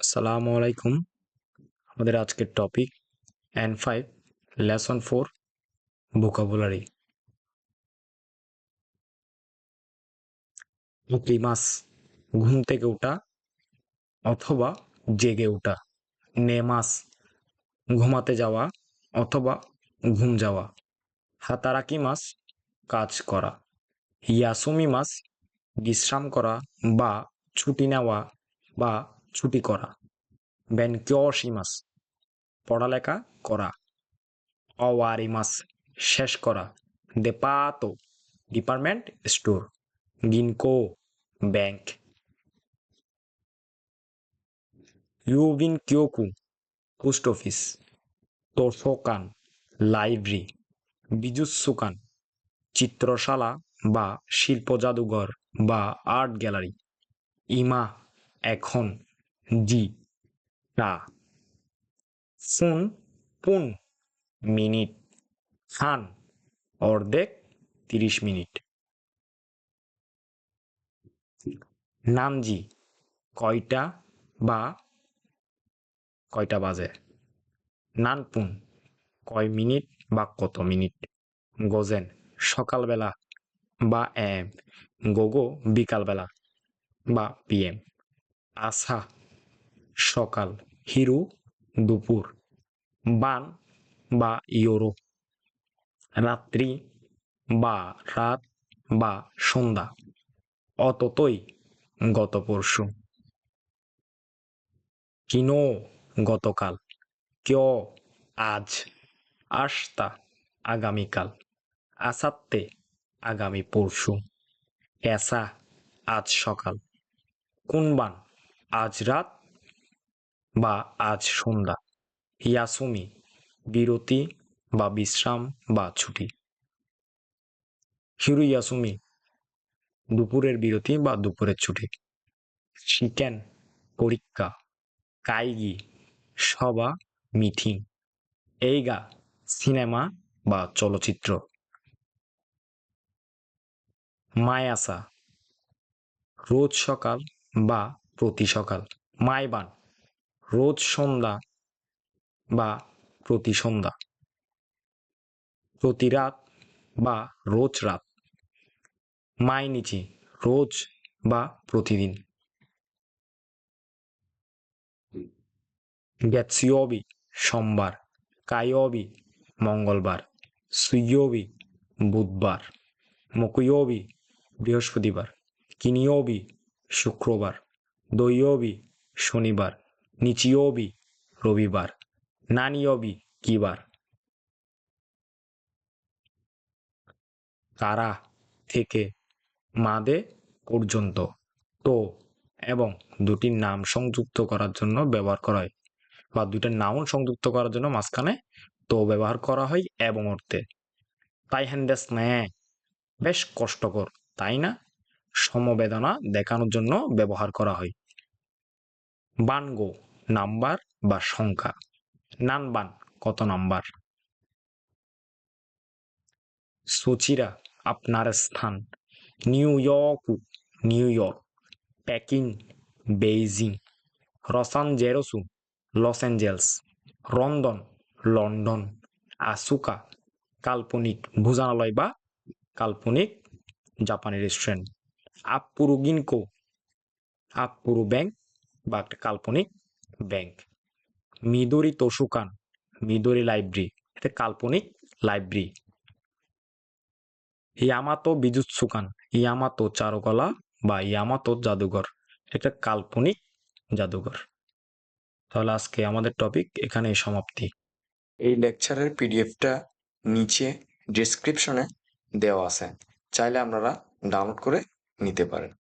আসসালামু আলাইকুম। আমাদের আজকের টপিক N5 লেসন 4 ভোকাবুলারি। মাস ঘুম থেকে ওঠা অথবা জেগে ওঠা। নেমাস ঘুমাতে যাওয়া অথবা ঘুম যাওয়া। হাতারাকিমাস কাজ করা। ইয়াসুমিমাস বিশ্রাম করা বা ছুটি নেওয়া বা ছুটি করা। বেনকিওশিমাস পড়ালেখা করা। অওয়ারিমাস শেষ করা। দেপাতো ডিপার্টমেন্ট স্টোর। গিনকো ব্যাংক। ইউবিন কিয়োকু পোস্ট অফিস। তোশোকান লাইব্রেরি। বিজুৎসুকান চিত্রশালা বা শিল্প জাদুঘর বা আর্ট গ্যালারি। ইমা এখন। জি টা। ফুন পুন মিনিট। হান অর্ধেক 30 মিনিট। নানজি কয়টা বা কয়টা বাজে। নানপুন কয় মিনিট বা কত মিনিট। গোজেন সকালবেলা বা এম। গোগো বিকালবেলা বা পিএম। আসা সকাল। হিরু দুপুর। বান বা ইয়োরো রাত্রি বা রাত বা সন্ধ্যা। অততই গত পরশু। কিনো গতকাল। ক্য আজ। আস্তা আগামীকাল। আসাত্তে আগামী পরশু। এসা আজ সকাল। কুনবান আজ রাত বা আজ সন্ধ্যা। ইয়াসুমি বিরতি বা বিশ্রাম বা ছুটি। হিরু ইয়াসুমি দুপুরের বিরতি বা দুপুরের ছুটি। শিকেন পরীক্ষা। কাইগি সভা মিটিং। এইগা সিনেমা বা চলচ্চিত্র। মায়াসা রোজ সকাল বা প্রতি সকাল। মাইবান রোজ সন্ধ্যা বা প্রতি সন্ধ্যা। প্রতি রাত বা রোজ রাত। মাইনিচি রোজ বা প্রতিদিন। গেতসিওবি সোমবার। কাইওবি মঙ্গলবার। সুইয়োবি বুধবার। মকুয়োবি বৃহস্পতিবার। কিনিয়োবি শুক্রবার। দইয়োবি শনিবার। নিচিয়োবি রবিবার। নানিয়োবি কিবার। তারা থেকে মাদে পর্যন্ত তো এবং দুটি নাম সংযুক্ত করার জন্য ব্যবহার করা হয় বা দুইটা নাউন সংযুক্ত করার জন্য মাঝখানে তো ব্যবহার করা হয় এবং অর্থে। তাই হ্যান্ডেস ন্যায় বেশ কষ্টকর তাই না সমবেদনা দেখানোর জন্য ব্যবহার করা হয়। বানগো নাম্বার বা সংখ্যা। নানবান কত নাম্বার। সুচিরা আপনার স্থান। নিউ ইয়র্কু নিউ ইয়র্ক। পেকিং বেইজিং। রসানজেরসু লস অ্যাঞ্জেলস। London London. আসুকা কাল্পনিক ভোজনালয় বা কাল্পনিক জাপানি রেস্টুরেন্ট। আপুরু গিনকো আপুরু ব্যাংক বা একটা কাল্পনিক ব্যাংক। মিদোরি তোশুকান মিদোরি লাইব্রেরি এটা কাল্পনিক লাইব্রেরি। ইয়ামাতো বিজুৎসুকান ইয়ামাতো চারুকলা বা ইয়ামাতো জাদুঘর এটা কাল্পনিক জাদুঘর। তাহলে আজকে আমাদের টপিক এখানেই সমাপ্তি। এই লেকচারের পিডিএফটা নিচে ডেসক্রিপশনে দেওয়া আছে, চাইলে আপনারা ডাউনলোড করে নিতে পারেন।